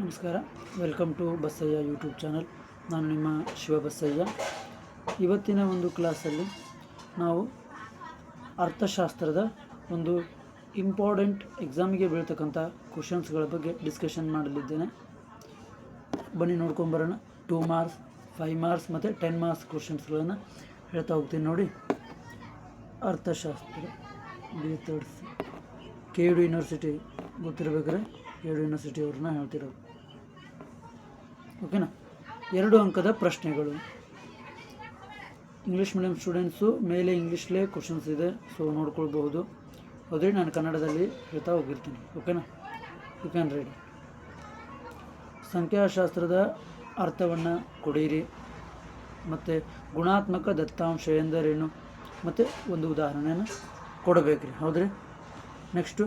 ನಮಸ್ಕಾರ, welcome to Basayya YouTube channel. ನಾನು ನಿಮ್ಮ ಶಿವ ಬಸಯ್ಯ. ಇವತ್ತಿನ ಒಂದು ಕ್ಲಾಸಲ್ಲಿ ನಾವು ಅರ್ಥಶಾಸ್ತ್ರದ ಒಂದು ಇಂಪಾರ್ಟೆಂಟ್ ಎಕ್ಸಾಮಿಗೆ ಬೀಳ್ತಕ್ಕಂಥ ಕ್ವಶನ್ಸ್ಗಳ ಬಗ್ಗೆ ಡಿಸ್ಕಷನ್ ಮಾಡಲಿದ್ದೇನೆ. ಬನ್ನಿ ನೋಡ್ಕೊಂಬರೋಣ. 2 ಮಾರ್ಕ್ಸ್, 5 ಮಾರ್ಕ್ಸ್ ಮತ್ತು 10 ಮಾರ್ಕ್ಸ್ ಕ್ವಶನ್ಸ್ಗಳನ್ನು ಹೇಳ್ತಾ ಹೋಗ್ತೀನಿ ನೋಡಿ. ಅರ್ಥಶಾಸ್ತ್ರ B.Ed ಯೂನಿವರ್ಸಿಟಿ ಗೊತ್ತಿರಬೇಕಾದ್ರೆ KU ಯೂನಿವರ್ಸಿಟಿ ಅವ್ರನ್ನ ಹೇಳ್ತಿರೋದು. ಓಕೆನಾ? 2 ಅಂಕದ ಪ್ರಶ್ನೆಗಳು. ಇಂಗ್ಲೀಷ್ ಮೀಡಿಯಂ ಸ್ಟೂಡೆಂಟ್ಸು ಮೇಲೆ ಇಂಗ್ಲೀಷ್ಲೇ ಕ್ವಶನ್ಸ್ ಇದೆ, ಸೊ ನೋಡ್ಕೊಳ್ಬಹುದು. ಹೌದ್ರಿ, ನಾನು ಕನ್ನಡದಲ್ಲಿ ಹೇಳ್ತಾ ಹೋಗಿರ್ತೀನಿ. ಓಕೆನಾ? You can read. ಸಂಖ್ಯಾಶಾಸ್ತ್ರದ ಅರ್ಥವನ್ನು ಕೊಡಿರಿ, ಮತ್ತು ಗುಣಾತ್ಮಕ ದತ್ತಾಂಶ ಎಂದರೇನು, ಮತ್ತು ಒಂದು ಉದಾಹರಣೆಯನ್ನು ಕೊಡಬೇಕ್ರಿ. ಹೌದ್ರಿ. ನೆಕ್ಸ್ಟು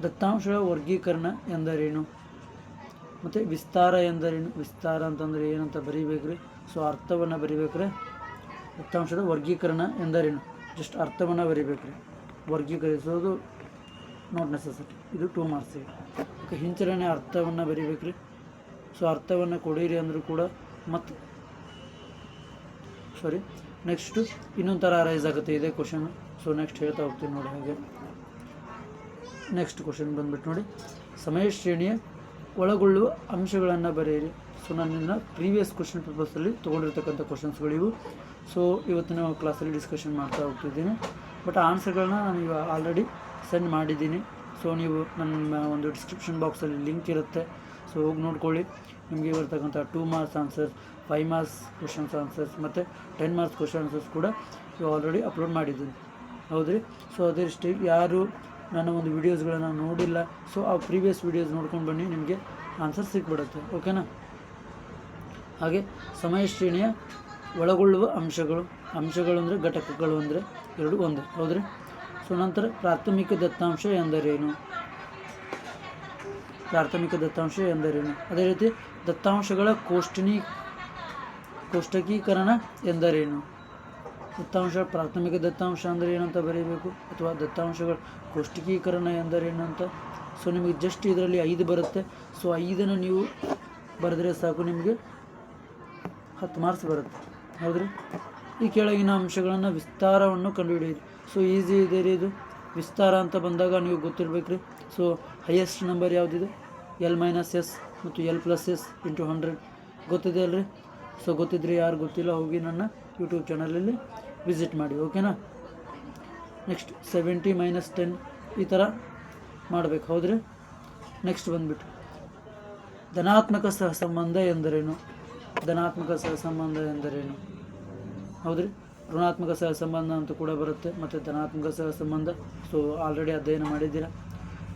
ದತ್ತಾಂಶಗಳ ವರ್ಗೀಕರಣ ಎಂದರೇನು, ಮತ್ತು ವಿಸ್ತಾರ ಎಂದರೇನು. ವಿಸ್ತಾರ ಅಂತಂದರೆ ಏನಂತ ಬರೀಬೇಕ್ರಿ. ಸೊ ಅರ್ಥವನ್ನು ಬರಿಬೇಕ್ರೆ. ದತ್ತಾಂಶದ ವರ್ಗೀಕರಣ ಎಂದರೇನು, ಜಸ್ಟ್ ಅರ್ಥವನ್ನು ಬರಿಬೇಕ್ರಿ. ವರ್ಗೀಕರಿಸೋದು ನಾಟ್ ನೆಸೆಸರಿ. ಇದು 2 ಮಾರ್ಕ್ಸಿಗೆ. ಓಕೆ, ಹಿಂಚರಣೆ ಅರ್ಥವನ್ನು ಬರಿಬೇಕ್ರಿ. ಸೊ ಅರ್ಥವನ್ನು ಕೊಡಿರಿ ಅಂದರೂ ಕೂಡ ಮತ್ತು ನೆಕ್ಸ್ಟು ಇನ್ನೊಂದು ಥರ ರೈಸ್ ಆಗುತ್ತೆ ಇದೆ ಕ್ವಶನ್. ಸೊ ನೆಕ್ಸ್ಟ್ ಹೇಳ್ತಾ ಹೋಗ್ತೀನಿ ನೋಡಿ. ಹಾಗೆ ನೆಕ್ಸ್ಟ್ ಕ್ವಶನ್ ಬಂದ್ಬಿಟ್ಟು ನೋಡಿ, ಸಮಯ ಶ್ರೇಣಿಯ ಒಳಗೊಳ್ಳುವ ಅಂಶಗಳನ್ನು ಬರೆಯಿರಿ. ಸೊ ನನ್ನ ಪ್ರೀವಿಯಸ್ ಕ್ವಶನ್ ಪೇಪರ್ಸಲ್ಲಿ ತೊಗೊಂಡಿರ್ತಕ್ಕಂಥ ಕ್ವಶನ್ಸ್ಗಳಿವು. ಸೊ ಇವತ್ತಿನ ಕ್ಲಾಸಲ್ಲಿ ಡಿಸ್ಕಷನ್ ಮಾಡ್ತಾ ಹೋಗ್ತಿದ್ದೀನಿ. ಬಟ್ ಆನ್ಸರ್ಗಳನ್ನ ನಾನು ಇವಾಗ ಆಲ್ರೆಡಿ ಸೆಂಡ್ ಮಾಡಿದ್ದೀನಿ. ಸೊ ನೀವು ನನ್ನ ಒಂದು ಡಿಸ್ಕ್ರಿಪ್ಷನ್ ಬಾಕ್ಸಲ್ಲಿ ಲಿಂಕ್ ಇರುತ್ತೆ, ಸೊ ಹೋಗಿ ನೋಡ್ಕೊಳ್ಳಿ. ನಿಮಗೆ ಬರ್ತಕ್ಕಂಥ 2 marks answers, 5 marks questions answers ಮತ್ತು 10 ಮಾರ್ಕ್ಸ್ ಕ್ವಶನ್ ಆನ್ಸರ್ಸ್ ಕೂಡ ಇವಾಗ ಆಲ್ರೆಡಿ ಅಪ್ಲೋಡ್ ಮಾಡಿದ್ದೀನಿ. ಹೌದ್ರಿ. ಸೊ ಅದೇ ಸ್ಟಿಲ್ ಯಾರು ನನ್ನ ಒಂದು ವೀಡಿಯೋಸ್ಗಳನ್ನು ನೋಡಿಲ್ಲ, ಸೊ ಆ ಪ್ರೀವಿಯಸ್ ವೀಡಿಯೋಸ್ ನೋಡ್ಕೊಂಡು ಬನ್ನಿ, ನಿಮಗೆ ಆನ್ಸರ್ ಸಿಕ್ಬಿಡುತ್ತೆ. ಓಕೆನಾ? ಹಾಗೆ ಸಮಯ ಶ್ರೇಣಿಯ ಒಳಗೊಳ್ಳುವ ಅಂಶಗಳು. ಅಂಶಗಳು ಅಂದರೆ ಘಟಕಗಳು ಅಂದರೆ 2 ಒಂದೇ. ಹೌದ್ರಿ. ಸೊ ನಂತರ ಪ್ರಾಥಮಿಕ ದತ್ತಾಂಶ ಎಂದರೇನು. ಪ್ರಾಥಮಿಕ ದತ್ತಾಂಶ ಎಂದರೇನು. ಅದೇ ರೀತಿ ದತ್ತಾಂಶಗಳ ಕೋಷ್ಟಕೀಕರಣ ಎಂದರೇನು. ದತ್ತಾಂಶ ಪ್ರಾಥಮಿಕ ದತ್ತಾಂಶ ಅಂದರೆ ಏನಂತ ಬರೀಬೇಕು, ಅಥವಾ ದತ್ತಾಂಶಗಳ ಕೋಷ್ಟಕೀಕರಣ ಎಂದರೇನು ಅಂತ. ಸೊ ನಿಮಗೆ ಜಸ್ಟ್ ಇದರಲ್ಲಿ 5 ಬರುತ್ತೆ. ಸೊ 5 ನೀವು ಬರೆದ್ರೆ ಸಾಕು, ನಿಮಗೆ 10 ಮಾರ್ಕ್ಸ್ ಬರುತ್ತೆ. ಹೌದ್ರಿ. ಈ ಕೆಳಗಿನ ಅಂಶಗಳನ್ನು ವಿಸ್ತಾರವನ್ನು ಕಂಡುಹಿಡಿಯಿರಿ. ಸೊ ಈಸಿ ಇದೆ ರೀ ಇದು. ವಿಸ್ತಾರ ಅಂತ ಬಂದಾಗ ನೀವು ಗೊತ್ತಿರಬೇಕ್ರಿ. ಸೊ ಹೈಯೆಸ್ಟ್ ನಂಬರ್ ಯಾವುದಿದೆ, L - S ಮತ್ತು L+S × 100 ಗೊತ್ತಿದೆ ಅಲ್ರಿ. ಸೊ ಗೊತ್ತಿದ್ರೆ, ಯಾರು ಗೊತ್ತಿಲ್ಲ ಹೋಗಿ ನನ್ನ ಯೂಟ್ಯೂಬ್ ಚಾನಲಲ್ಲಿ ವಿಸಿಟ್ ಮಾಡಿ. ಓಕೆನಾ? ನೆಕ್ಸ್ಟ್ 70 - 10 ಈ ಥರ ಮಾಡಬೇಕು. ಹೌದ್ರಿ. ನೆಕ್ಸ್ಟ್ ಬಂದುಬಿಟ್ಟು ಧನಾತ್ಮಕ ಸಹಸಂಬಂಧ ಎಂದರೇನು. ಧನಾತ್ಮಕ ಸಹಸಂಬಂಧ ಎಂದರೇನು. ಹೌದ್ರಿ. ಋಣಾತ್ಮಕ ಸಹಸಂಬಂಧ ಅಂತ ಕೂಡ ಬರುತ್ತೆ, ಮತ್ತು ಧನಾತ್ಮಕ ಸಹಸಂಬಂಧ. ಸೊ ಆಲ್ರೆಡಿ ಅಧ್ಯಯನ ಮಾಡಿದ್ದೀರಾ.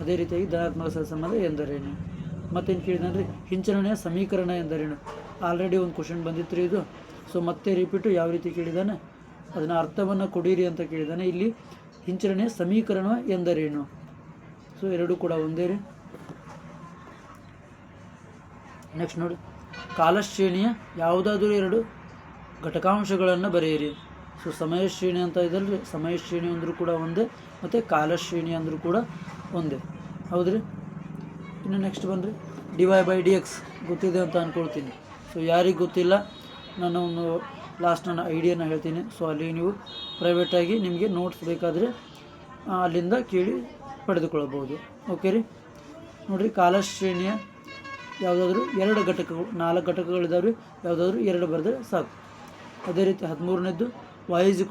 ಅದೇ ರೀತಿಯಾಗಿ ಧನಾತ್ಮಕ ಸಹಸಂಬಂಧ ಎಂದರೇನು. ಮತ್ತೇನು ಕೇಳಿದಾನೆ ರೀ, ಹಿಂಚರಣೆಯ ಸಮೀಕರಣ ಎಂದರೇನು. ಆಲ್ರೆಡಿ ಒಂದು ಕ್ವಶನ್ ಬಂದಿತ್ತು ರೀ ಇದು. ಸೊ ಮತ್ತೆ ರಿಪೀಟು ಯಾವ ರೀತಿ ಕೇಳಿದ್ದಾನೆ, ಅದನ್ನು ಅರ್ಥವನ್ನು ಕೊಡಿರಿ ಅಂತ ಕೇಳಿದ್ದಾನೆ. ಇಲ್ಲಿ ಹಿಂಚರಣೆಯ ಸಮೀಕರಣ ಎಂದರೇನು. ಸೊ 2 ಕೂಡ ಒಂದೇ ರೀ. ನೆಕ್ಸ್ಟ್ ನೋಡಿ, ಕಾಲಶ್ರೇಣಿಯ ಯಾವುದಾದ್ರೂ 2 ಘಟಕಾಂಶಗಳನ್ನು ಬರೆಯಿರಿ. ಸೊ ಸಮಯ ಶ್ರೇಣಿ ಅಂತ ಇದಲ್ರಿ, ಸಮಯ ಶ್ರೇಣಿ ಅಂದರೂ ಕೂಡ ಒಂದೇ, ಮತ್ತು ಕಾಲಶ್ರೇಣಿ ಅಂದರೂ ಕೂಡ ಒಂದೇ. ಹೌದ್ರಿ. ಇನ್ನು ನೆಕ್ಸ್ಟ್ ಬಂದ್ರಿ, dy/dx ಗೊತ್ತಿದೆ ಅಂತ ಅಂದ್ಕೊಳ್ತೀನಿ. ಸೊ ಯಾರಿಗೆ ಗೊತ್ತಿಲ್ಲ, ನಾನು ಒಂದು ನನ್ನ ಐಡಿಯಾನ ಹೇಳ್ತೀನಿ. ಸೊ ಅಲ್ಲಿ ನೀವು ಪ್ರೈವೇಟಾಗಿ ನಿಮಗೆ ನೋಟ್ಸ್ ಬೇಕಾದರೆ ಅಲ್ಲಿಂದ ಕೇಳಿ ಪಡೆದುಕೊಳ್ಳಬಹುದು. ಓಕೆ ರೀ. ನೋಡಿರಿ, ಕಾಲಶ್ರೇಣಿಯ ಯಾವುದಾದ್ರೂ 2 ಘಟಕಗಳು, 4 ಘಟಕಗಳಿದ್ದಾವೆ, ಯಾವುದಾದ್ರೂ 2 ಬರೆದ್ರೆ ಸಾಕು. ಅದೇ ರೀತಿ 13ನೇದ್ದು y =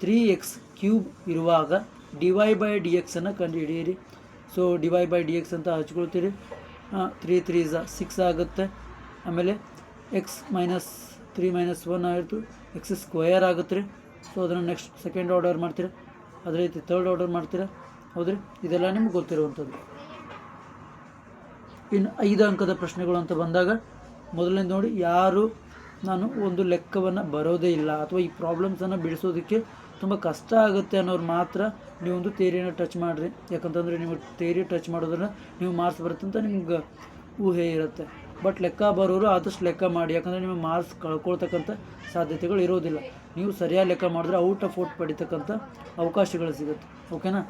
3x³ ಇರುವಾಗ dy/dx ಕಂಡುಹಿಡಿಯಿರಿ. ಸೊ dy/dx ಅಂತ ಹಚ್ಕೊಳ್ತೀರಿ. 3 3 6 ಆಗುತ್ತೆ. ಆಮೇಲೆ x - 3 - 1 ಆಯಿತು, x² ಆಗುತ್ತೆ ರೀ. ಸೊ ಅದನ್ನು ನೆಕ್ಸ್ಟ್ ಸೆಕೆಂಡ್ ಆರ್ಡರ್ ಮಾಡ್ತೀರಾ, ಅದೇ ರೀತಿ ಥರ್ಡ್ ಆರ್ಡರ್ ಮಾಡ್ತೀರಾ. ಹೌದ್ರಿ. ಇದೆಲ್ಲ ನಿಮ್ಗೆ ಗೊತ್ತಿರುವಂಥದ್ದು. ಇನ್ನು 5 ಅಂಕದ ಪ್ರಶ್ನೆಗಳು ಅಂತ ಬಂದಾಗ, ಮೊದಲನೇದು ನೋಡಿ, ಯಾರು ನಾನು ಒಂದು ಲೆಕ್ಕವನ್ನು ಬರೋದೇ ಇಲ್ಲ, ಅಥವಾ ಈ ಪ್ರಾಬ್ಲಮ್ಸನ್ನು ಬಿಡಿಸೋದಕ್ಕೆ ತುಂಬ ಕಷ್ಟ ಆಗುತ್ತೆ ಅನ್ನೋರು ಮಾತ್ರ ನೀವೊಂದು ಥಿಯರಿನ ಟಚ್ ಮಾಡಿರಿ. ಯಾಕಂತಂದರೆ ನೀವು ಥಿಯರಿ ಟಚ್ ಮಾಡೋದ್ರಿಂದ ನೀವು ಮಾರ್ಕ್ಸ್ ಬರುತ್ತೆ ಅಂತ ನಿಮ್ಗೆ ಊಹೆ ಇರುತ್ತೆ. ಬಟ್ ಲೆಕ್ಕ ಬರೋರು ಆದಷ್ಟು ಲೆಕ್ಕ ಮಾಡಿ, ಯಾಕಂದರೆ ನಿಮ್ಮ ಮಾರ್ಕ್ಸ್ ಕಳ್ಕೊಳ್ತಕ್ಕಂಥ ಸಾಧ್ಯತೆಗಳು ಇರೋದಿಲ್ಲ. ನೀವು ಸರಿಯಾಗಿ ಲೆಕ್ಕ ಮಾಡಿದ್ರೆ ಔಟ್ ಆಫ್ ಔಟ್ ಪಡಿತಕ್ಕಂಥ ಅವಕಾಶಗಳು ಸಿಗುತ್ತೆ. ಓಕೆನಾ?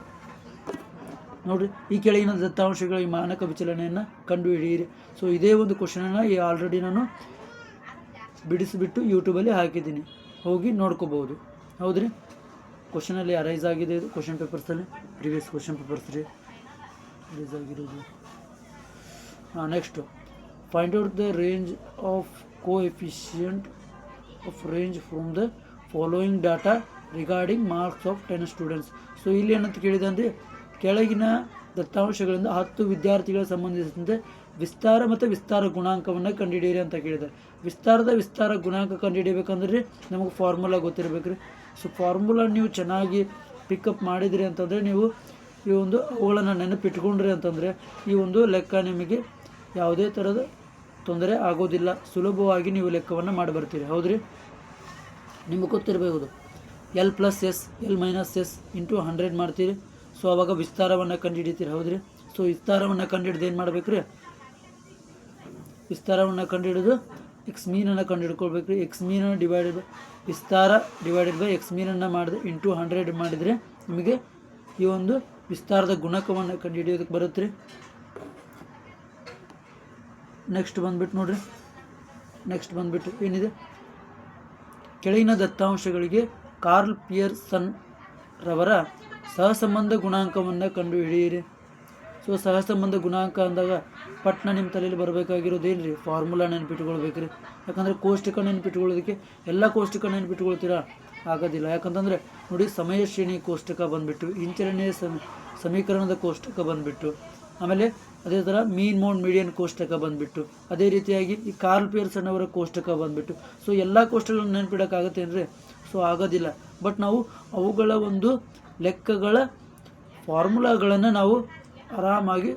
ನೋಡಿರಿ, ಈ ಕೆಳಗಿನ ದತ್ತಾಂಶಗಳ ಈ ಮಾನಕ ವಿಚಲನೆಯನ್ನು ಕಂಡುಹಿಡಿಯಿರಿ. ಸೊ ಇದೇ ಒಂದು ಕ್ವಶನನ್ನು ಆಲ್ರೆಡಿ ನಾನು ಬಿಡಿಸಿಬಿಟ್ಟು ಯೂಟ್ಯೂಬಲ್ಲಿ ಹಾಕಿದ್ದೀನಿ, ಹೋಗಿ ನೋಡ್ಕೋಬೋದು. ಹೌದ್ರಿ, ಕ್ವಶನಲ್ಲಿ ಅರೈಸ್ ಆಗಿದೆ ಇದು ಕ್ವಶನ್ ಪೇಪರ್ಸಲ್ಲಿ, ಪ್ರಿವಿಯಸ್ ಕ್ವಶನ್ ಪೇಪರ್ಸ್ ಅರೈಸ್ ಆಗಿರೋದು. Next find out the range of coefficient of range from the following data regarding marks of 10 students. So ಇಲ್ಲಿ ಏನಂತ ಕೇಳಿದೆ ಅಂದರೆ, ಕೆಳಗಿನ ದತ್ತಾಂಶಗಳಿಂದ 10 ವಿದ್ಯಾರ್ಥಿಗಳ ಸಂಬಂಧಿಸಿದಂತೆ ವಿಸ್ತಾರ ಮತ್ತು ವಿಸ್ತಾರ ಗುಣಾಂಕವನ್ನು ಕಂಡುಹಿಡಿಯಿರಿ ಅಂತ ಕೇಳಿದ್ದಾರೆ. ವಿಸ್ತಾರ ಗುಣಾಂಕ ಕಂಡುಹಿಡಿಯಬೇಕಂದ್ರೆ ನಮಗೆ ಫಾರ್ಮುಲಾ ಗೊತ್ತಿರಬೇಕು ರೀ. ಸೊ ಫಾರ್ಮುಲಾ ನೀವು ಚೆನ್ನಾಗಿ ಪಿಕಪ್ ಮಾಡಿದಿರಿ ಅಂತಂದರೆ, ನೀವು ಈ ಒಂದು ಅವುಗಳನ್ನು ನೆನಪಿಟ್ಕೊಂಡ್ರಿ ಅಂತಂದರೆ ಈ ಒಂದು ಲೆಕ್ಕ ನಿಮಗೆ ಯಾವುದೇ ಥರದ ತೊಂದರೆ ಆಗೋದಿಲ್ಲ. ಸುಲಭವಾಗಿ ನೀವು ಲೆಕ್ಕವನ್ನು ಮಾಡಿ ಬರ್ತೀರಿ. ಹೌದ್ರಿ, ನಿಮಗೆ ಗೊತ್ತಿರಬಹುದು L+S L-S ಇಂಟು 100 ಮಾಡ್ತೀರಿ. ಸೊ ಅವಾಗ ವಿಸ್ತಾರವನ್ನು ಕಂಡುಹಿಡಿತೀರಿ. ಹೌದ್ರಿ, ಸೊ ವಿಸ್ತಾರವನ್ನು ಕಂಡುಹಿಡಿದು ಏನು ಮಾಡಬೇಕು ರೀ, ವಿಸ್ತಾರವನ್ನು ಕಂಡುಹಿಡಿದು ಎಕ್ಸ್ ಮೀನನ್ನು ಕಂಡುಹಿಡ್ಕೊಳ್ಬೇಕು ರೀ. ಎಕ್ಸ್ ಮೀನನ್ನು divided by Vistara divided by X ಮೀನನ್ನು ಮಾಡಿದ್ರೆ ಇಂಟು 100 ಮಾಡಿದರೆ ನಿಮಗೆ ಈ ಒಂದು ವಿಸ್ತಾರದ ಗುಣಕವನ್ನು ಕಂಡುಹಿಡಿಯೋದಕ್ಕೆ ಬರುತ್ತೆ ರೀ. ನೆಕ್ಸ್ಟ್ ಬಂದುಬಿಟ್ಟು ಏನಿದೆ, ಕೆಳಗಿನ ದತ್ತಾಂಶಗಳಿಗೆ ಕಾರ್ಲ್ ಪಿಯರ್ಸನ್ ರವರ ಸಹಸಂಬಂಧ ಗುಣಾಂಕವನ್ನು ಕಂಡುಹಿಡಿಯಿರಿ. ಸೊ ಸಹಸಂಬಂಧ ಗುಣಾಂಕ ಅಂದಾಗ ಪಟ್ನ ನಿಮ್ಮ ತಲೆಯಲ್ಲಿ ಬರಬೇಕಾಗಿರೋದೇನು ರೀ, ಫಾರ್ಮುಲಾ ನೆನಪಿಟ್ಕೊಳ್ಬೇಕು ರೀ. ಯಾಕಂದರೆ ಕೋಷ್ಟಕ ನೆನಪಿಟ್ಕೊಳ್ಳೋದಕ್ಕೆ ಎಲ್ಲ ಕೋಷ್ಟಕ ನೆನಪಿಟ್ಕೊಳ್ತೀರಾ ಆಗೋದಿಲ್ಲ. ಯಾಕಂತಂದರೆ ನೋಡಿ, ಸಮಯ ಶ್ರೇಣಿ ಕೋಷ್ಟಕ ಬಂದುಬಿಟ್ಟು, ಹಿಂಚಲನೆಯ ಸಮೀಕರಣದ ಕೋಷ್ಟಕ ಬಂದುಬಿಟ್ಟು, ಆಮೇಲೆ ಅದೇ ಥರ ಮೀನ್ ಮೋಡ್ ಮೀಡಿಯನ್ ಕೋಷ್ಟಕ ಬಂದುಬಿಟ್ಟು, ಅದೇ ರೀತಿಯಾಗಿ ಈ ಕಾರ್ಲ್ ಪಿಯರ್ಸನ್ ಅವರ ಕೋಷ್ಟಕ ಬಂದುಬಿಟ್ಟು. ಸೊ ಎಲ್ಲ ಕೋಷ್ಟಕಗಳನ್ನು ನೆನಪಿಡೋಕ್ಕಾಗತ್ತೆ ಅಂದರೆ ಸೊ ಆಗೋದಿಲ್ಲ. ಬಟ್ ನಾವು ಅವುಗಳ ಒಂದು ಲೆಕ್ಕಗಳ ಫಾರ್ಮುಲಾಗಳನ್ನು ನಾವು ಆರಾಮಾಗಿ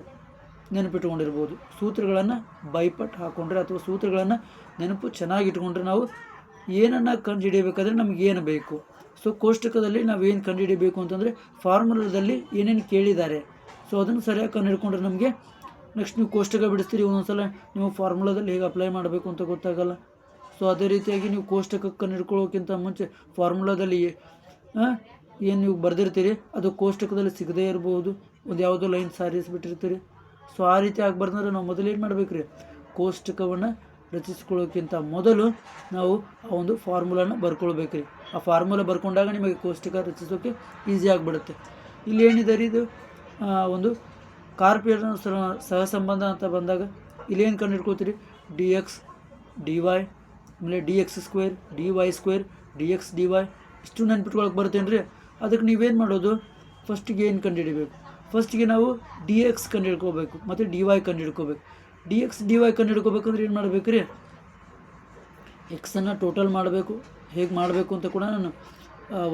ನೆನಪಿಟ್ಕೊಂಡಿರ್ಬೋದು. ಸೂತ್ರಗಳನ್ನು ಬೈಪಟ್ ಹಾಕ್ಕೊಂಡ್ರೆ ಅಥವಾ ಸೂತ್ರಗಳನ್ನು ನೆನಪು ಚೆನ್ನಾಗಿಟ್ಕೊಂಡ್ರೆ ನಾವು ಏನನ್ನು ಕಂಡುಹಿಡಿಯಬೇಕಾದ್ರೆ ನಮ್ಗೆ ಏನು ಬೇಕು. ಸೊ ಕೋಷ್ಟಕದಲ್ಲಿ ನಾವೇನು ಕಂಡುಹಿಡಿಯಬೇಕು ಅಂತಂದರೆ ಫಾರ್ಮುಲಾದಲ್ಲಿ ಏನೇನು ಕೇಳಿದ್ದಾರೆ, ಸೊ ಅದನ್ನು ಸರಿಯಾಗಿ ಕಂಡುಹಿಡ್ಕೊಂಡ್ರೆ ನಮಗೆ ನೆಕ್ಸ್ಟ್ ನೀವು ಕೋಷ್ಟಕ ಬಿಡಿಸ್ತೀರಿ, ಒಂದೊಂದ್ಸಲ ನೀವು ಫಾರ್ಮುಲಾದಲ್ಲಿ ಹೇಗೆ ಅಪ್ಲೈ ಮಾಡಬೇಕು ಅಂತ ಗೊತ್ತಾಗಲ್ಲ. ಸೊ ಅದೇ ರೀತಿಯಾಗಿ ನೀವು ಕೋಷ್ಟಕಕ್ಕೆ ಕಂಡುಹಿಡ್ಕೊಳ್ಳೋಕ್ಕಿಂತ ಮುಂಚೆ ಫಾರ್ಮುಲಾದಲ್ಲಿ ಏನು ನೀವು ಬರೆದಿರ್ತೀರಿ ಅದು ಕೋಷ್ಟಕದಲ್ಲಿ ಸಿಗದೇ ಇರಬಹುದು, ಒಂದು ಯಾವುದೋ ಲೈನ್ ಸಾರಿಸಿಬಿಟ್ಟಿರ್ತೀರಿ. ಸೊ ಆ ರೀತಿ ಆಗಬಾರ್ದಂದ್ರೆ ನಾವು ಮೊದಲು ಏನು ಮಾಡಬೇಕು ರೀ, ಕೋಷ್ಟಕವನ್ನು ರಚಿಸ್ಕೊಳ್ಳೋಕ್ಕಿಂತ ಮೊದಲು ನಾವು ಆ ಒಂದು ಫಾರ್ಮುಲಾನ ಬರ್ಕೊಳ್ಬೇಕು ರೀ. ಆ ಫಾರ್ಮುಲಾ ಬರ್ಕೊಂಡಾಗ ನಿಮಗೆ ಕೋಷ್ಟಕ ರಚಿಸೋಕ್ಕೆ ಈಸಿ ಆಗಿಬಿಡುತ್ತೆ. ಇಲ್ಲಿ ಏನಿದೆ ರೀ, ಇದು ಒಂದು ಕಾರ್ಪಿಯರ್ ಸಹಸಂಬಂಧ ಅಂತ ಬಂದಾಗ ಇಲ್ಲೇನು ಕಂಡುಹಿಡ್ಕೊಳ್ತೀರಿ, dx dy ಆಮೇಲೆ dx² dy² dx dy ಇಷ್ಟು ನೆನ್ಪಿಟ್ಕೊಳಕ್ಕೆ ಬರುತ್ತೇನೆ ರೀ. ಅದಕ್ಕೆ ನೀವೇನು ಮಾಡೋದು, ಫಸ್ಟಿಗೆ ಏನು ಕಂಡುಹಿಡಿಬೇಕು, ಫಸ್ಟಿಗೆ ನಾವು dx ಕಂಡುಹಿಡ್ಕೋಬೇಕು ಮತ್ತು dy ಕಂಡುಹಿಡ್ಕೋಬೇಕು. dx dy ಕಂಡುಹಿಡ್ಕೋಬೇಕಂದ್ರೆ ಏನು ಮಾಡಬೇಕು ರೀ, ಎಕ್ಸನ್ನು ಟೋಟಲ್ ಮಾಡಬೇಕು. ಹೇಗೆ ಮಾಡಬೇಕು ಅಂತ ಕೂಡ ನಾನು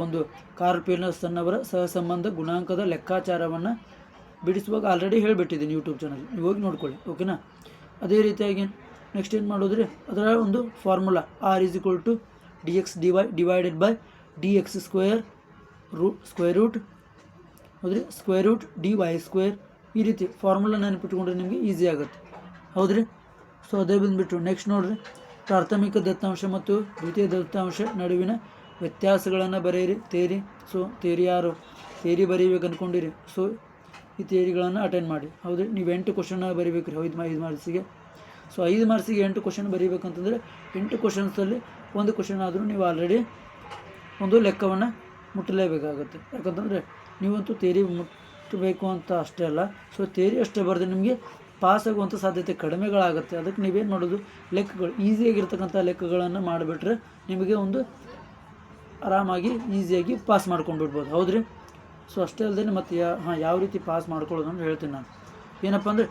ಒಂದು ಕಾರ್ಲ್ ಪಿಯರ್ಸನ್ ಅವರ ಸಹಸಂಬಂಧ ಗುಣಾಂಕದ ಲೆಕ್ಕಾಚಾರವನ್ನು ಬಿಡಿಸುವಾಗ ಆಲ್ರೆಡಿ ಹೇಳಿಬಿಟ್ಟಿದ್ದೀನಿ ಯೂಟ್ಯೂಬ್ ಚಾನಲ್, ನೀವು ಹೋಗಿ ನೋಡ್ಕೊಳ್ಳಿ, ಓಕೆನಾ. ಅದೇ ರೀತಿಯಾಗಿ ನೆಕ್ಸ್ಟ್ ಏನು ಮಾಡೋದ್ರಿ, ಅದರ ಒಂದು formula r dx dy divided by dx² √² ಹೌದ್ರಿ, √dy². ಈ ರೀತಿ ಫಾರ್ಮುಲಾ ನೆನಪಿಟ್ಕೊಂಡ್ರೆ ನಿಮಗೆ ಈಸಿ ಆಗುತ್ತೆ. ಹೌದ್ರಿ, ಸೊ ಅದೇ ಬಂದುಬಿಟ್ಟು ನೆಕ್ಸ್ಟ್ ನೋಡಿರಿ, ಪ್ರಾಥಮಿಕ ದತ್ತಾಂಶ ಮತ್ತು ದ್ವಿತೀಯ ದತ್ತಾಂಶ ನಡುವಿನ ವ್ಯತ್ಯಾಸಗಳನ್ನು ಬರೆಯಿರಿ. ತೇರಿ, ಸೊ ತೇರಿ ಬರೀಬೇಕು ಅಂದ್ಕೊಂಡಿರಿ. ಸೊ ಈ ತೇರಿಗಳನ್ನು ಅಟೆಂಡ್ ಮಾಡಿ. ಹೌದು, ನೀವು 8 ಕ್ವಶನ್ ಬರೀಬೇಕು ರೀ 5 ಮಾರ್ಕ್ಸಿಗೆ. ಸೊ 5 ಮಾರ್ಕ್ಸಿಗೆ 8 ಕ್ವಶನ್ ಬರೀಬೇಕಂತಂದರೆ 8 ಕ್ವಶನ್ಸಲ್ಲಿ ಒಂದು ಕ್ವಶನ್ ಆದರೂ ನೀವು ಆಲ್ರೆಡಿ ಒಂದು ಲೆಕ್ಕವನ್ನು ಮುಟ್ಟಲೇಬೇಕಾಗುತ್ತೆ. ಯಾಕಂತಂದರೆ ನೀವಂತೂ ತೇರಿ ಮುಟ್ಟಬೇಕು ಅಂತ ಅಷ್ಟೇ ಅಲ್ಲ, ಸೊ ತೇರಿ ಅಷ್ಟೇ ಬರೆದ್ರೆ ನಿಮಗೆ ಪಾಸ್ ಆಗುವಂಥ ಸಾಧ್ಯತೆ ಕಡಿಮೆಗಳಾಗುತ್ತೆ. ಅದಕ್ಕೆ ನೀವೇನು ಮಾಡೋದು, ಲೆಕ್ಕಗಳು ಈಸಿಯಾಗಿರ್ತಕ್ಕಂಥ ಲೆಕ್ಕಗಳನ್ನು ಮಾಡಿಬಿಟ್ರೆ ನಿಮಗೆ ಒಂದು ಆರಾಮಾಗಿ ಈಸಿಯಾಗಿ ಪಾಸ್ ಮಾಡ್ಕೊಂಡು ಬಿಡ್ಬೋದು. ಹೌದ್ರಿ, ಸೊ ಅಷ್ಟೇ ಅಲ್ಲದೆ ಮತ್ತು ಯಾವ ರೀತಿ ಪಾಸ್ ಮಾಡ್ಕೊಳ್ಳೋದು ಅಂತ ಹೇಳ್ತೀನಿ ನಾನು. ಏನಪ್ಪ ಅಂದರೆ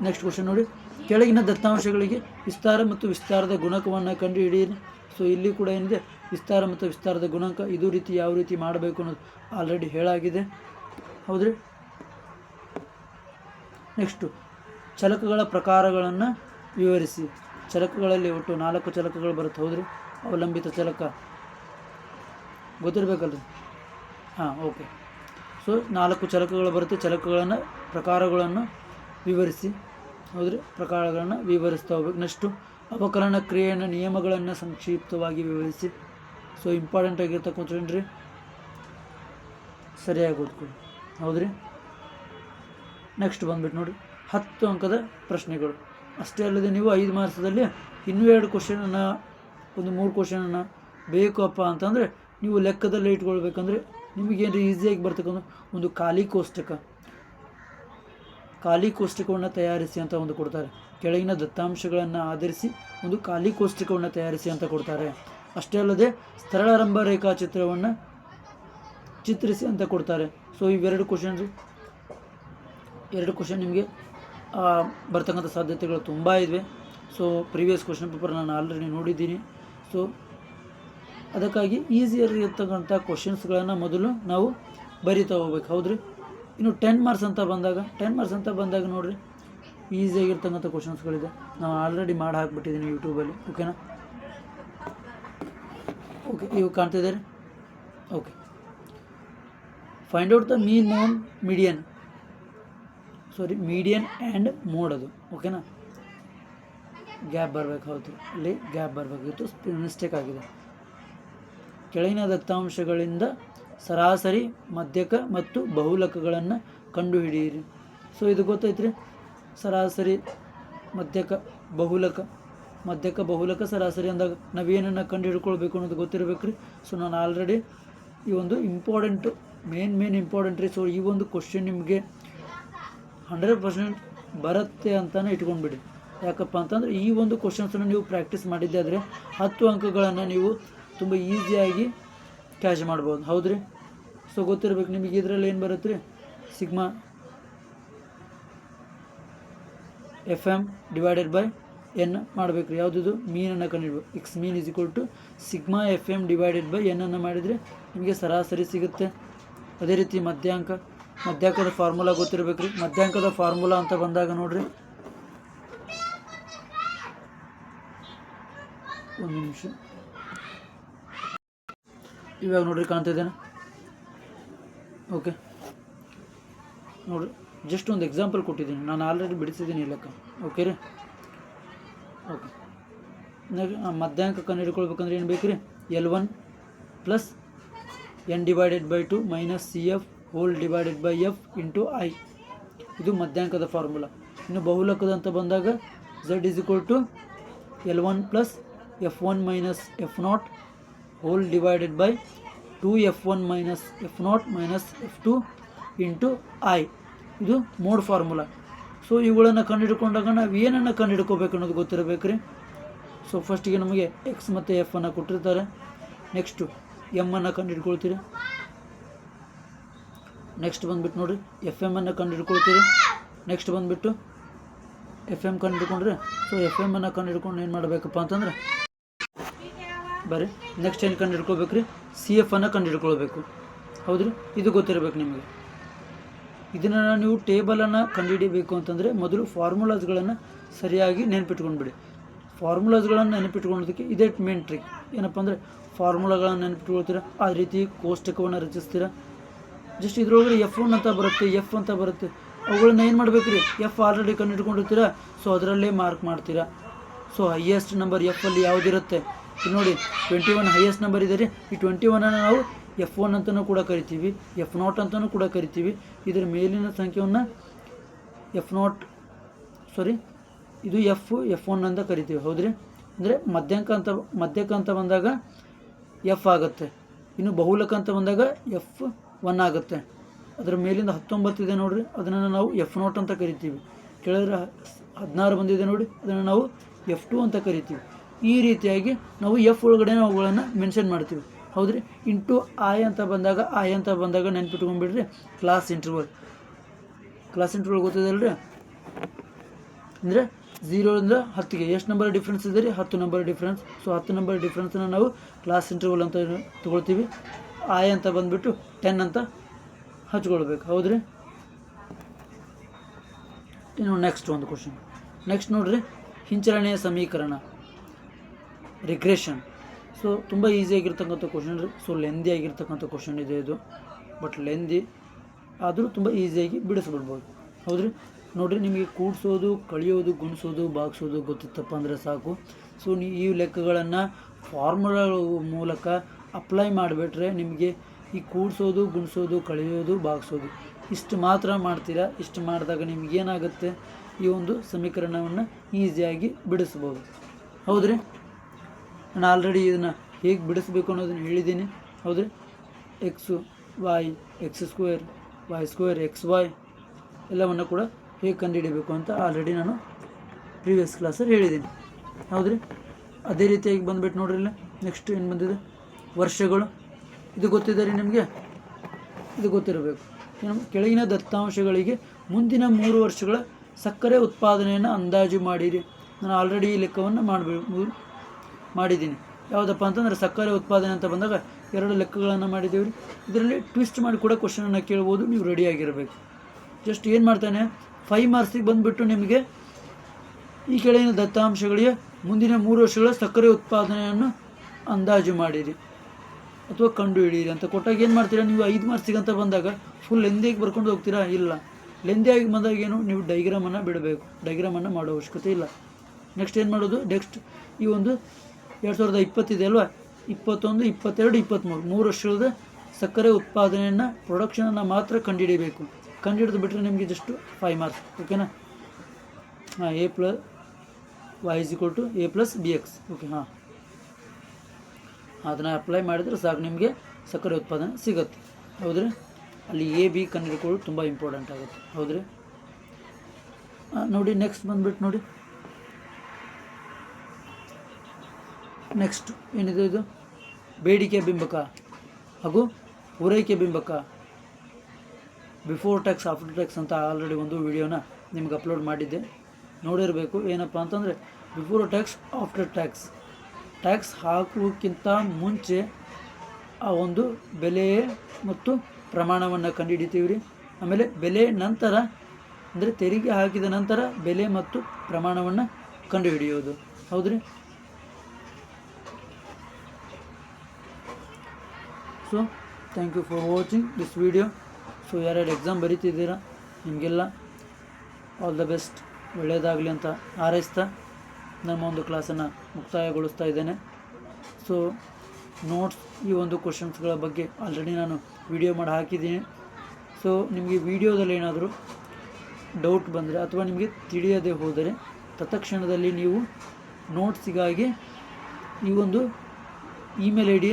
ನೆಕ್ಸ್ಟ್ ಕ್ವಶನ್ ನೋಡಿ, ಕೆಳಗಿನ ದತ್ತಾಂಶಗಳಿಗೆ ವಿಸ್ತಾರ ಮತ್ತು ವಿಸ್ತಾರದ ಗುಣಕವನ್ನು ಕಂಡುಹಿಡಿಯಿರಿ. ಸೊ ಇಲ್ಲಿ ಕೂಡ ಏನಿದೆ, ವಿಸ್ತಾರ ಮತ್ತು ವಿಸ್ತಾರದ ಗುಣಾಂಕ ಇದು ರೀತಿ ಯಾವ ರೀತಿ ಮಾಡಬೇಕು ಅನ್ನೋದು ಆಲ್ರೆಡಿ ಹೇಳಾಗಿದೆ. ಹೌದ್ರಿ, ನೆಕ್ಸ್ಟು ಚಲಕಗಳ ಪ್ರಕಾರಗಳನ್ನು ವಿವರಿಸಿ. ಚಲಕಗಳಲ್ಲಿ ಒಟ್ಟು 4 ಚಲಕಗಳು ಬರುತ್ತೆ. ಹೌದ್ರಿ, ಅವಲಂಬಿತ ಚಲಕ ಗೊತ್ತಿರಬೇಕಲ್ರಿ. ಓಕೆ. ಸೊ 4 ಚಲಕಗಳು ಬರುತ್ತೆ. ಚಲಕಗಳನ್ನು ಪ್ರಕಾರಗಳನ್ನು ವಿವರಿಸಿ. ಹೌದ್ರಿ, ಪ್ರಕಾರಗಳನ್ನು ವಿವರಿಸ್ತಾ ಹೋಗ್ಬೇಕು. ನೆಕ್ಸ್ಟು ಅವಕಲನ ಕ್ರಿಯೆಯ ನಿಯಮಗಳನ್ನು ಸಂಕ್ಷಿಪ್ತವಾಗಿ ವಿವರಿಸಿ. ಸೊ ಇಂಪಾರ್ಟೆಂಟ್ ಆಗಿರ್ತಕ್ಕಂಥ ರೀ, ಸರಿಯಾಗಿ ಓದ್ಕೊಳ್ಳಿ. ಹೌದ್ರಿ, ನೆಕ್ಸ್ಟ್ ಬಂದುಬಿಟ್ಟು ನೋಡಿ 10 ಅಂಕದ ಪ್ರಶ್ನೆಗಳು. ಅಷ್ಟೇ ಅಲ್ಲದೆ ನೀವು 5 ಮಾರ್ಕ್ಸದಲ್ಲಿ ಇನ್ನೂ 2 ಕ್ವಶನನ್ನು, ಒಂದು 3 ಕ್ವಶನನ್ನು ಬೇಕಪ್ಪ ಅಂತಂದರೆ ನೀವು ಲೆಕ್ಕದಲ್ಲೇ ಇಟ್ಕೊಳ್ಬೇಕಂದ್ರೆ ನಿಮಗೇನು ಈಸಿಯಾಗಿ ಬರ್ತಕ್ಕಂಥ ಒಂದು ಖಾಲಿ ಕೋಷ್ಟಕವನ್ನು ತಯಾರಿಸಿ ಅಂತ ಒಂದು ಕೊಡ್ತಾರೆ. ಕೆಳಗಿನ ದತ್ತಾಂಶಗಳನ್ನು ಆಧರಿಸಿ ಒಂದು ಖಾಲಿ ಕೋಷ್ಟಕವನ್ನು ತಯಾರಿಸಿ ಅಂತ ಕೊಡ್ತಾರೆ. ಅಷ್ಟೇ ಅಲ್ಲದೆ ಸರಳಾರಂಭ ರೇಖಾಚಿತ್ರವನ್ನು ಚಿತ್ರಿಸಿ ಅಂತ ಕೊಡ್ತಾರೆ. ಸೊ ಇವೆರಡು ಕ್ವಶನ್ ನಿಮಗೆ ಬರ್ತಕ್ಕಂಥ ಸಾಧ್ಯತೆಗಳು ತುಂಬ ಇವೆ. ಸೊ ಪ್ರೀವಿಯಸ್ ಕ್ವಶನ್ ಪೇಪರ್ ನಾನು ಆಲ್ರೆಡಿ ನೋಡಿದ್ದೀನಿ. ಸೊ ಅದಕ್ಕಾಗಿ ಈಸಿಯಾಗಿ ಇರ್ತಕ್ಕಂಥ ಕ್ವಶನ್ಸ್ಗಳನ್ನು ಮೊದಲು ನಾವು ಬರಿತಾ ಹೋಗ್ಬೇಕು. ಹೌದ್ರಿ. ಇನ್ನು 10 ಮಾರ್ಕ್ಸ್ ಅಂತ ಬಂದಾಗ ನೋಡಿರಿ ಈಸಿಯಾಗಿರ್ತಕ್ಕಂಥ ಕ್ವಶನ್ಸ್ಗಳಿದೆ. ನಾನು ಆಲ್ರೆಡಿ ಮಾಡಿ ಹಾಕ್ಬಿಟ್ಟಿದ್ದೀನಿ ಯೂಟ್ಯೂಬಲ್ಲಿ. ಓಕೆನಾ? ಓಕೆ, ಇವು ಕಾಣ್ತಿದ್ದಾರೆ. Okay, find out the median and mode. ಅದು ಓಕೆನಾ? ಗ್ಯಾಪ್ ಬರಬೇಕು. ಹೌದು, ಅಲ್ಲಿ ಗ್ಯಾಪ್ ಬರಬೇಕಿತ್ತು, ಮಿಸ್ಟೇಕ್ ಆಗಿದೆ. ಕೆಳಗಿನ ದತ್ತಾಂಶಗಳಿಂದ ಸರಾಸರಿ, ಮಧ್ಯಕ ಮತ್ತು ಬಹುಲಕಗಳನ್ನು ಕಂಡುಹಿಡಿಯಿರಿ. ಸೊ ಇದು ಗೊತ್ತೈತ್ರಿ. ಸರಾಸರಿ, ಮಧ್ಯಕ, ಬಹುಲಕ, ಸರಾಸರಿ ಅಂದಾಗ ನಾವೇನನ್ನು ಕಂಡು ಹಿಡ್ಕೊಳ್ಬೇಕು ಅನ್ನೋದು ಗೊತ್ತಿರಬೇಕು ರೀ. ಸೊ ನಾನು ಆಲ್ರೆಡಿ ಈ ಒಂದು ಮೇನ್ ಇಂಪಾರ್ಟೆಂಟ್ ರೀ. ಸೊ ಈ ಒಂದು ಕ್ವಶನ್ ನಿಮಗೆ 100% ಬರುತ್ತೆ ಅಂತಲೇ ಇಟ್ಕೊಂಡ್ಬಿಡಿ. ಯಾಕಪ್ಪ ಅಂತಂದರೆ ಈ ಒಂದು ಕ್ವಶನ್ಸನ್ನು ನೀವು ಪ್ರಾಕ್ಟೀಸ್ ಮಾಡಿದ್ದೆ ಆದರೆ 10 ಅಂಕಗಳನ್ನು ನೀವು ತುಂಬ ಈಸಿಯಾಗಿ ಕ್ಯಾಚ್ ಮಾಡ್ಬೋದು. ಹೌದ್ರಿ. ಸೊ ಗೊತ್ತಿರಬೇಕು ನಿಮಗೆ. ಇದರಲ್ಲಿ ಏನು ಬರುತ್ತೆ ರೀ? Sigma FM divided by N ಮಾಡಬೇಕು ರೀ. ಯಾವುದಿದು? ಮೀನನ್ನು ಕಂಡುಹಿಡ್ಬೇಕು. X mean is equal to sigma FM divided by N ಅನ್ನು ಮಾಡಿದರೆ ನಿಮಗೆ ಸರಾಸರಿ ಸಿಗುತ್ತೆ. ಅದೇ ರೀತಿ ಮಧ್ಯಾಂಕದ ಫಾರ್ಮುಲಾ ಗೊತ್ತಿರಬೇಕು ರೀ. ಮಧ್ಯಾಂಕದ ಫಾರ್ಮುಲಾ ಅಂತ ಬಂದಾಗ ನೋಡಿರಿ, ಒಂದು ನಿಮಿಷ, ಇವಾಗ ನೋಡ್ರಿ ಕಾಣ್ತಿದ್ದೇನೆ. ಓಕೆ ನೋಡಿರಿ, ಜಸ್ಟ್ ಒಂದು ಎಕ್ಸಾಂಪಲ್ ಕೊಟ್ಟಿದ್ದೀನಿ. ನಾನು ಆಲ್ರೆಡಿ ಬಿಡಿಸಿದ್ದೀನಿ ಲೆಕ್ಕ. ಓಕೆ ರೀ. ಓಕೆ, ಮಧ್ಯಾಂಕ ಕಂಡುಹಿಡ್ಕೊಳ್ಬೇಕಂದ್ರೆ ಏನು ಬೇಕು ರೀ? L1 plus N divided by 2 minus CF whole divided by F into I. ಇದು ಮಧ್ಯಾಂಕದ ಫಾರ್ಮುಲಾ. ಇನ್ನು ಬಹುಲಕದ ಅಂತ ಬಂದಾಗ Z is equal to L1 plus F1 minus F0 whole divided by 2F1 minus F0 minus F2 into I. ಇದು mode formula. So ಇವುಗಳನ್ನು ಕಂಡುಹಿಡ್ಕೊಂಡಾಗ ನಾವು ಏನನ್ನು ಕಂಡುಹಿಡ್ಕೋಬೇಕು ಅನ್ನೋದು ಗೊತ್ತಿರಬೇಕು ರೀ. ಸೊ ಫಸ್ಟಿಗೆ ನಮಗೆ X ಮತ್ತು F ಅನ್ನು ಕೊಟ್ಟಿರ್ತಾರೆ. ನೆಕ್ಸ್ಟು M ಅನ್ನು ಕಂಡುಹಿಡ್ಕೊಳ್ತೀರಿ. ನೆಕ್ಸ್ಟ್ ಬಂದುಬಿಟ್ಟು ನೋಡಿರಿ FM ಅನ್ನು ಕಂಡುಹಿಡ್ಕೊಳ್ತೀರಿ. ನೆಕ್ಸ್ಟ್ ಬಂದುಬಿಟ್ಟು FM ಕಂಡುಹಿಡ್ಕೊಂಡ್ರೆ, ಸೊ FM ಅನ್ನು ಕಂಡುಹಿಡ್ಕೊಂಡು ಏನು ಮಾಡಬೇಕಪ್ಪ ಅಂತಂದ್ರೆ ಬರ್ರಿ ನೆಕ್ಸ್ಟ್ ಏನು ಕಂಡುಹಿಡ್ಕೊಳ್ಬೇಕು ರೀ? CF ಅನ್ನು ಕಂಡುಹಿಡ್ಕೊಳ್ಬೇಕು. ಹೌದ್ರಿ. ಇದು ಗೊತ್ತಿರಬೇಕು ನಿಮಗೆ. ಇದನ್ನು ನೀವು ಟೇಬಲನ್ನು ಕಂಡುಹಿಡಿಬೇಕು ಅಂತಂದರೆ ಮೊದಲು ಫಾರ್ಮುಲಾಸ್ಗಳನ್ನು ಸರಿಯಾಗಿ ನೆನಪಿಟ್ಕೊಂಡ್ಬಿಡಿ. ಫಾರ್ಮುಲಾಸ್ಗಳನ್ನು ನೆನಪಿಟ್ಕೊಳ್ಳೋದಕ್ಕೆ ಇದೇ ಮೇನ್ ಟ್ರಿಕ್. ಏನಪ್ಪ ಅಂದರೆ ಫಾರ್ಮುಲಾಗಳನ್ನು ನೆನಪಿಟ್ಕೊಳ್ತೀರಾ, ಆ ರೀತಿ ಕೋಷ್ಟಕವನ್ನು ರಚಿಸ್ತೀರಾ. ಜಸ್ಟ್ ಇದ್ರೊಳಗಡೆ F1 ಅಂತ ಬರುತ್ತೆ, F ಅಂತ ಬರುತ್ತೆ. ಅವುಗಳನ್ನ ಏನು ಮಾಡಬೇಕು ರೀ? F ಆಲ್ರೆಡಿ ಕಂಡುಹಿಡ್ಕೊಂಡಿರ್ತೀರಾ. ಸೊ ಅದರಲ್ಲೇ ಮಾರ್ಕ್ ಮಾಡ್ತೀರಾ. ಸೊ ಹೈಯೆಸ್ಟ್ ನಂಬರ್ F ಅಲ್ಲಿ ಯಾವುದಿರುತ್ತೆ ನೋಡಿ, 21 ಹೈಯೆಸ್ಟ್ ನಂಬರ್ ಇದೆ ರೀ. ಈ 21 ನಾವು F1 ಅಂತಲೂ ಕೂಡ ಕರಿತೀವಿ, F0 ಅಂತಲೂ ಕೂಡ ಕರಿತೀವಿ. ಇದರ ಮೇಲಿನ ಸಂಖ್ಯೆಯನ್ನು ಇದು F1 ಅಂತ ಕರಿತೀವಿ. ಹೌದ್ರಿ. ಅಂದರೆ ಮಧ್ಯಕ ಅಂತ ಬಂದಾಗ F ಆಗುತ್ತೆ. ಇನ್ನು ಬಹುಲಕ ಅಂತ ಬಂದಾಗ F1 ಆಗುತ್ತೆ. ಅದರ ಮೇಲಿಂದ 19 ಇದೆ ನೋಡಿರಿ, ಅದನ್ನು ನಾವು F0 ಅಂತ ಕರಿತೀವಿ. ಕೆಳಗಡೆ 16 ಬಂದಿದೆ ನೋಡಿ, ಅದನ್ನು ನಾವು F2 ಅಂತ ಕರಿತೀವಿ. ಈ ರೀತಿಯಾಗಿ ನಾವು F ಒಳಗಡೆ ಅವುಗಳನ್ನು ಮೆನ್ಷನ್ ಮಾಡ್ತೀವಿ. ಹೌದ್ರಿ. ಇಂಟು I ಅಂತ ಬಂದಾಗ ನೆನ್ಪಿಟ್ಕೊಂಡ್ಬಿಡ್ರಿ ಕ್ಲಾಸ್ ಇಂಟರ್ವಲ್ ಗೊತ್ತಿದೆ ಅಲ್ರಿ. ಅಂದರೆ 0ರಿಂದ 10ಗೆ ಎಷ್ಟು ನಂಬರ್ ಡಿಫ್ರೆನ್ಸ್ ಇದೆ ರೀ? 10 ನಂಬರ್ ಡಿಫ್ರೆನ್ಸ್. ಸೊ 10 ನಂಬರ್ ಡಿಫ್ರೆನ್ಸನ್ನು ನಾವು ಕ್ಲಾಸ್ ಇಂಟರ್ವಲ್ ಅಂತ ತೊಗೊಳ್ತೀವಿ. I ಅಂತ ಬಂದುಬಿಟ್ಟು 10 ಅಂತ ಹಚ್ಕೊಳ್ಬೇಕು. ಹೌದ್ರಿ. ಇನ್ನು ನೆಕ್ಸ್ಟ್ ಒಂದು ಕ್ವಶನ್. ನೆಕ್ಸ್ಟ್ ನೋಡ್ರಿ, ಹಿಂಚಲನೆಯ ಸಮೀಕರಣ, ರಿಗ್ರೆಷನ್. ಸೊ ತುಂಬ ಈಸಿಯಾಗಿರ್ತಕ್ಕಂಥ ಕ್ವಶನ್ ರೀ. ಸೊ ಲೆಂದಿ ಆಗಿರ್ತಕ್ಕಂಥ ಕ್ವಶನ್ ಇದೆ ಇದು. ಬಟ್ ಲೆಂದಿ ಆದರೂ ತುಂಬ ಈಸಿಯಾಗಿ ಬಿಡಿಸ್ಬಿಡ್ಬೋದು. ಹೌದ್ರಿ. ನೋಡಿರಿ, ನಿಮಗೆ ಕೂಡಿಸೋದು, ಕಳಿಯೋದು, ಗುಣಿಸೋದು, ಭಾಗಿಸೋದು ಗೊತ್ತಿತ್ತಪ್ಪ ಅಂದರೆ ಸಾಕು. ಸೊ ಈ ಲೆಕ್ಕಗಳನ್ನು ಫಾರ್ಮುಲಾ ಮೂಲಕ ಅಪ್ಲೈ ಮಾಡಿಬಿಟ್ರೆ ನಿಮಗೆ ಈ ಕೂಡಿಸೋದು, ಗುಣಿಸೋದು, ಕಳೆಯೋದು, ಭಾಗಿಸೋದು ಇಷ್ಟು ಮಾತ್ರ ಮಾಡ್ತೀರಾ. ಇಷ್ಟು ಮಾಡಿದಾಗ ನಿಮಗೇನಾಗುತ್ತೆ, ಈ ಒಂದು ಸಮೀಕರಣವನ್ನು ಈಸಿಯಾಗಿ ಬಿಡಿಸ್ಬೋದು. ಹೌದ್ರಿ, ನಾನು ಆಲ್ರೆಡಿ ಇದನ್ನು ಹೇಗೆ ಬಿಡಿಸ್ಬೇಕು ಅನ್ನೋದನ್ನು ಹೇಳಿದ್ದೀನಿ. ಹೌದ್ರಿ, x y, x square, y square, x y ಎಲ್ಲವನ್ನು ಕೂಡ ಹೇಗೆ ಕಂಡುಹಿಡಿಬೇಕು ಅಂತ ಆಲ್ರೆಡಿ ನಾನು ಪ್ರೀವಿಯಸ್ ಕ್ಲಾಸಲ್ಲಿ ಹೇಳಿದ್ದೀನಿ. ಹೌದ್ರಿ, ಅದೇ ರೀತಿಯಾಗಿ ಬಂದುಬಿಟ್ಟು ನೋಡ್ರಿ ಇಲ್ಲ. ನೆಕ್ಸ್ಟ್ ಏನು ಬಂದಿದೆ, ವರ್ಷಗಳು. ಇದು ಗೊತ್ತಿದೆ ರೀ ನಿಮಗೆ, ಇದು ಗೊತ್ತಿರಬೇಕು. ಏನು, ಕೆಳಗಿನ ದತ್ತಾಂಶಗಳಿಗೆ ಮುಂದಿನ 3 ವರ್ಷಗಳ ಸಕ್ಕರೆ ಉತ್ಪಾದನೆಯನ್ನು ಅಂದಾಜು ಮಾಡಿರಿ. ನಾನು ಆಲ್ರೆಡಿ ಈ ಲೆಕ್ಕವನ್ನು ಮಾಡಿದ್ದೀನಿ. ಯಾವುದಪ್ಪ ಅಂತಂದರೆ ಸಕ್ಕರೆ ಉತ್ಪಾದನೆ ಅಂತ ಬಂದಾಗ 2 ಲೆಕ್ಕಗಳನ್ನು ಮಾಡಿದ್ದೀವಿ ರೀ. ಇದರಲ್ಲಿ ಟ್ವಿಸ್ಟ್ ಮಾಡಿ ಕೂಡ ಕ್ವಶನನ್ನು ಕೇಳ್ಬೋದು, ನೀವು ರೆಡಿಯಾಗಿರಬೇಕು. ಜಸ್ಟ್ ಏನು ಮಾಡ್ತಾನೆ, 5 ಮಾರ್ಕ್ಸಿಗೆ ಬಂದುಬಿಟ್ಟು ನಿಮಗೆ ಈ ಕೆಳಗಿನ ದತ್ತಾಂಶಗಳಿಗೆ ಮುಂದಿನ 3 ವರ್ಷಗಳ ಸಕ್ಕರೆ ಉತ್ಪಾದನೆಯನ್ನು ಅಂದಾಜು ಮಾಡಿರಿ ಅಥವಾ ಕಂಡು ಹಿಡಿಯಿರಿ ಅಂತ ಕೊಟ್ಟಾಗ ಏನು ಮಾಡ್ತೀರಾ ನೀವು, 5 ಮಾರ್ಕ್ಸಿಗೆ ಅಂತ ಬಂದಾಗ ಫುಲ್ ಲೆಂದಿಯಾಗಿ ಬರ್ಕೊಂಡು ಹೋಗ್ತೀರಾ? ಇಲ್ಲ, ಲೆಂದಿಯಾಗಿ ಬಂದಾಗ ಏನು, ನೀವು ಡೈಗ್ರಾಮನ್ನು ಬಿಡಬೇಕು, ಡೈಗ್ರಾಮನ್ನು ಮಾಡೋ ಅವಶ್ಯಕತೆ ಇಲ್ಲ. ನೆಕ್ಸ್ಟ್ ಏನು ಮಾಡೋದು, ನೆಕ್ಸ್ಟ್ ಈ ಒಂದು 2020 ಇದೆ ಅಲ್ವಾ, 21, 22, 23 3 ವರ್ಷದ ಸಕ್ಕರೆ ಉತ್ಪಾದನೆಯನ್ನು, ಪ್ರೊಡಕ್ಷನನ್ನು ಮಾತ್ರ ಕಂಡುಹಿಡಿಯಬೇಕು. ಕಂಡುಹಿಡಿದು ಬಿಟ್ಟರೆ ನಿಮಗೆ ಜಸ್ಟ್ 5 ಮಾರ್ಕ್ಸ್. ಓಕೆನಾ? ಹಾಂ, a + y = a + bx. Okay, ಹಾಂ, ಅದನ್ನು ಅಪ್ಲೈ ಮಾಡಿದರೆ ಸಾಕು, ನಿಮಗೆ ಸಕ್ಕರೆ ಉತ್ಪಾದನೆ ಸಿಗುತ್ತೆ. ಹೌದ್ರಿ, ಅಲ್ಲಿ ಎ ಬಿ ಕಂಡುಹಿಡ್ಕೊಳ್ಳೋದು ತುಂಬ ಇಂಪಾರ್ಟೆಂಟ್ ಆಗುತ್ತೆ. ಹೌದ್ರಿ, ನೋಡಿ ನೆಕ್ಸ್ಟ್ ಬಂದುಬಿಟ್ಟು ನೋಡಿ, ನೆಕ್ಸ್ಟ್ ಏನಿದೆ, ಇದು ಬೇಡಿಕೆ ಬಿಂಬಕ ಹಾಗೂ ಪೂರೈಕೆ ಬಿಂಬಕ, ಬಿಫೋರ್ ಟ್ಯಾಕ್ಸ್ ಆಫ್ಟರ್ ಟ್ಯಾಕ್ಸ್ ಅಂತ ಆಲ್ರೆಡಿ ಒಂದು ವಿಡಿಯೋನ ನಿಮ್ಗೆ ಅಪ್ಲೋಡ್ ಮಾಡಿದ್ದೆ, ನೋಡಿರಬೇಕು. ಏನಪ್ಪ ಅಂತಂದರೆ before tax, after tax, tax ಹಾಕುವುದಕ್ಕಿಂತ ಮುಂಚೆ ಆ ಒಂದು ಬೆಲೆ ಮತ್ತು ಪ್ರಮಾಣವನ್ನು ಕಂಡುಹಿಡಿತೀವಿ ರೀ. ಆಮೇಲೆ ಬೆಲೆ ನಂತರ, ಅಂದರೆ ತೆರಿಗೆ ಹಾಕಿದ ನಂತರ ಬೆಲೆ ಮತ್ತು ಪ್ರಮಾಣವನ್ನು ಕಂಡುಹಿಡಿಯೋದು. ಹೌದ್ರಿ, so thank you for watching this video. So ಯಾರ್ಯಾರು ಎಕ್ಸಾಮ್ ಬರೀತಿದ್ದೀರಾ ನಿಮಗೆಲ್ಲ ಆಲ್ ದ ಬೆಸ್ಟ್, ಒಳ್ಳೆಯದಾಗಲಿ ಅಂತ ಹಾರೈಸ್ತಾ ನಮ್ಮ ಒಂದು ಕ್ಲಾಸನ್ನು ಮುಕ್ತಾಯಗೊಳಿಸ್ತಾ ಇದ್ದೇನೆ. ಸೊ ನೋಟ್ಸ್, ಈ ಒಂದು ಕ್ವಶನ್ಸ್ಗಳ ಬಗ್ಗೆ ಆಲ್ರೆಡಿ ನಾನು ವಿಡಿಯೋ ಮಾಡಿ ಹಾಕಿದ್ದೀನಿ. ಸೊ ನಿಮಗೆ ವಿಡಿಯೋದಲ್ಲಿ ಏನಾದರೂ ಡೌಟ್ ಬಂದರೆ ಅಥವಾ ನಿಮಗೆ ತಿಳಿಯದೆ ಹೋದರೆ ತತ್ಕ್ಷಣದಲ್ಲಿ ನೀವು ನೋಟ್ಸಿಗಾಗಿ ಈ ಒಂದು ಇಮೇಲ್ ಐ ಡಿ,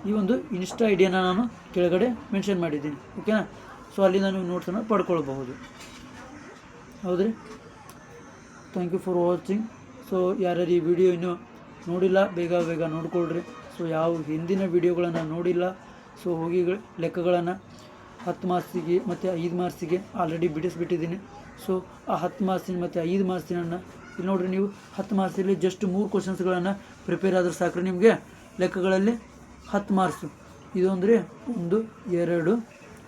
ಈ ಒಂದು ಇನ್ಸ್ಟಾ ಐ ಡಿಯನ್ನು ನಾನು ಕೆಳಗಡೆ ಮೆನ್ಷನ್ ಮಾಡಿದ್ದೀನಿ. ಓಕೆನಾ? ಸೊ ಅಲ್ಲಿಂದ ನೀವು ನೋಟ್ಸನ್ನು ಪಡ್ಕೊಳ್ಬಹುದು. ಹೌದ್ರಿ, thank you for watching. So ಯಾರ್ಯಾರು ಈ ವಿಡಿಯೋ ಇನ್ನೂ ನೋಡಿಲ್ಲ, ಬೇಗ ನೋಡ್ಕೊಳ್ರಿ. ಸೊ ಯಾವ ಹಿಂದಿನ ವಿಡಿಯೋಗಳನ್ನು ನೋಡಿಲ್ಲ, ಸೊ ಹೋಗಿ ಲೆಕ್ಕಗಳನ್ನು 10 ಮಾರ್ಕ್ಸಿಗೆ ಮತ್ತು 5 ಮಾರ್ಕ್ಸಿಗೆ ಆಲ್ರೆಡಿ ಬಿಡಿಸ್ಬಿಟ್ಟಿದ್ದೀನಿ. ಸೊ ಆ 10 ಮಾರ್ಕ್ಸಿನ ಮತ್ತು 5 ಮಾರ್ಕ್ಸಿನನ್ನು ಇಲ್ಲಿ ನೋಡಿರಿ, ನೀವು 10 ಮಾರ್ಕ್ಸಲ್ಲಿ ಜಸ್ಟ್ 3 ಕ್ವಶನ್ಸ್ಗಳನ್ನು ಪ್ರಿಪೇರ್ ಆದ್ರೆ ಸಾಕ್ರಿ, ನಿಮಗೆ ಲೆಕ್ಕಗಳಲ್ಲಿ 10 ಮಾರ್ಕ್ಸು. ಇದು ಅಂದರೆ 1, 2,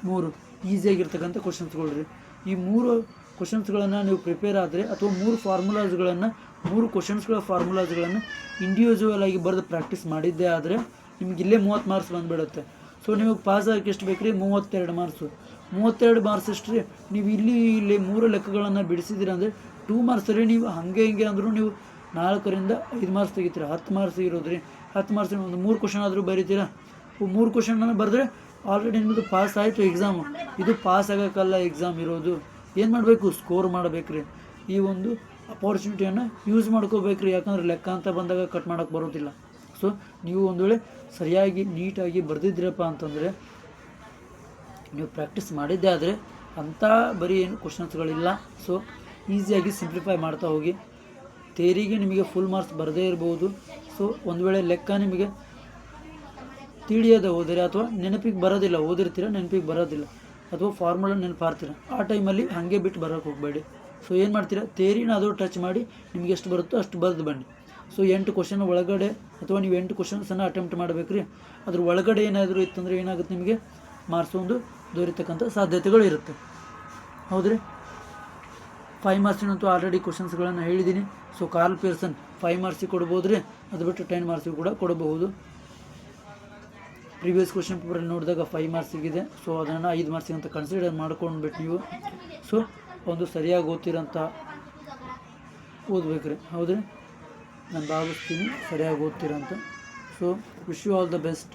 3 ಈಸಿಯಾಗಿರ್ತಕ್ಕಂಥ ಕ್ವಶನ್ಸ್ಗಳು ರೀ. ಈ 3 ಕ್ವಶನ್ಸ್ಗಳನ್ನು ನೀವು ಪ್ರಿಪೇರ್ ಆದರೆ, ಅಥವಾ 3 ಫಾರ್ಮುಲಾಸ್ಗಳನ್ನು, 3 ಕ್ವಶನ್ಸ್ಗಳ ಫಾರ್ಮುಲಾಸ್ಗಳನ್ನು ಇಂಡಿವಿಜುವಲ್ ಆಗಿ ಬರೆದು ಪ್ರಾಕ್ಟೀಸ್ ಮಾಡಿದ್ದೇ ಆದರೆ ನಿಮ್ಗೆ ಇಲ್ಲೇ 30 ಮಾರ್ಕ್ಸ್ ಬಂದುಬಿಡುತ್ತೆ. ಸೊ ನಿಮಗೆ ಪಾಸ್ ಆಗಕ್ಕೆ ಎಷ್ಟು ಬೇಕು ರೀ? 32 ಮಾರ್ಕ್ಸು. 32 ಮಾರ್ಕ್ಸ್ ಎಷ್ಟು ರೀ? ನೀವು ಇಲ್ಲಿ 3 ಲೆಕ್ಕಗಳನ್ನು ಬಿಡಿಸಿದ್ದೀರ ಅಂದರೆ 2 ಮಾರ್ಕ್ಸ್ ರೀ. ನೀವು ಹಿಂಗೆ ಅಂದರೂ ನೀವು 4ರಿಂದ 5 ಮಾರ್ಕ್ಸ್ ತೆಗಿತೀರ. 10 ಮಾರ್ಕ್ಸ್ ಇರೋದು ರೀ. 10 ಮಾರ್ಕ್ಸ್ ಒಂದು 3 ಕ್ವಶನ್ ಆದರೂ ಬರೀತೀರಾ. 3 ಕ್ವಶನನ್ನು ಬರೆದ್ರೆ ಆಲ್ರೆಡಿ ನಿಮ್ಮದು ಪಾಸ್ ಆಯಿತು ಎಕ್ಸಾಮು. ಇದು ಪಾಸ್ ಆಗೋಕ್ಕಲ್ಲ ಎಕ್ಸಾಮ್ ಇರೋದು. ಏನು ಮಾಡಬೇಕು? ಸ್ಕೋರ್ ಮಾಡಬೇಕು ರೀ. ಈ ಒಂದು ಅಪಾರ್ಚುನಿಟಿಯನ್ನು ಯೂಸ್ ಮಾಡ್ಕೋಬೇಕು ರೀ. ಯಾಕಂದರೆ ಲೆಕ್ಕ ಅಂತ ಬಂದಾಗ ಕಟ್ ಮಾಡೋಕ್ಕೆ ಬರೋದಿಲ್ಲ. ಸೊ ನೀವು ಒಂದು ವೇಳೆ ಸರಿಯಾಗಿ ನೀಟಾಗಿ ಬರೆದಿದ್ದೀರಪ್ಪ ಅಂತಂದರೆ, ನೀವು ಪ್ರಾಕ್ಟೀಸ್ ಮಾಡಿದ್ದೇ ಆದರೆ ಅಂಥ ಬರೀ ಏನು ಕ್ವಶನ್ಸ್ಗಳಿಲ್ಲ. ಸೊ ಈಸಿಯಾಗಿ ಸಿಂಪ್ಲಿಫೈ ಮಾಡ್ತಾ ಹೋಗಿ. ಥಿಯರಿಗೆ ನಿಮಗೆ ಫುಲ್ ಮಾರ್ಕ್ಸ್ ಬರದೇ ಇರ್ಬೋದು. ಸೊ ಒಂದು ವೇಳೆ ಲೆಕ್ಕ ನಿಮಗೆ ತಿಳಿಯದೆ ಹೋದರೆ ಅಥವಾ ನೆನಪಿಗೆ ಬರೋದಿಲ್ಲ, ಓದಿರ್ತೀರ ನೆನಪಿಗೆ ಬರೋದಿಲ್ಲ, ಅಥವಾ ಫಾರ್ಮುಲಾ ನೆನಪಾರ್ತೀರ, ಆ ಟೈಮಲ್ಲಿ ಹಾಗೆ ಬಿಟ್ಟು ಬರೋಕ್ಕೆ ಹೋಗಬೇಡಿ. ಸೊ ಏನು ಮಾಡ್ತೀರಾ, ಥಿಯರಿನ ಅದು ಟಚ್ ಮಾಡಿ ನಿಮಗೆ ಎಷ್ಟು ಬರುತ್ತೋ ಅಷ್ಟು ಬರೆದು ಬನ್ನಿ. ಸೊ 8 ಕ್ವಶನ್ ಒಳಗಡೆ, ಅಥವಾ ನೀವು 8 ಕ್ವಶನ್ಸನ್ನು ಅಟೆಂಪ್ಟ್ ಮಾಡಬೇಕು ರೀ. ಅದ್ರ ಒಳಗಡೆ ಏನಾದರೂ ಇತ್ತಂದರೆ ಏನಾಗುತ್ತೆ, ನಿಮಗೆ ಮಾರ್ಕ್ಸ್ ಒಂದು ದೊರೀತಕ್ಕಂಥ ಸಾಧ್ಯತೆಗಳು ಇರುತ್ತೆ. ಹೌದ್ರಿ, 5 ಮಾರ್ಕ್ಸಿನಂತೂ ಆಲ್ರೆಡಿ ಕ್ವಶನ್ಸ್ಗಳನ್ನು ಹೇಳಿದ್ದೀನಿ. ಸೊ ಕಾರ್ಲ್ ಪಿಯರ್ಸನ್ 5 ಮಾರ್ಕ್ಸಿಗೆ ಕೊಡ್ಬೋದು ರೀ, ಅದು ಬಿಟ್ಟು 10 ಮಾರ್ಕ್ಸಿಗೆ ಕೂಡ ಕೊಡಬಹುದು. ಪ್ರೀವಿಯಸ್ ಕ್ವಶನ್ ಪೇಪರಲ್ಲಿ ನೋಡಿದಾಗ 5 ಮಾರ್ಕ್ಸಿಗಿದೆ. ಸೊ ಅದನ್ನು 5 ಮಾರ್ಕ್ಸಿಗೆ ಅಂತ ಕನ್ಸಿಡರ್ ಮಾಡ್ಕೊಂಡ್ಬಿಟ್ಟು ನೀವು ಸೊ ಒಂದು ಸರಿಯಾಗಿ ಓದ್ತಿರೋಂಥ ಓದ್ಬೇಕು ರೀ. ಹೌದ್ರಿ, ನಾನು ಭಾವಿಸ್ತೀನಿ ಸರಿಯಾಗಿ ಓದ್ತೀರಂತ. So wish you all the best.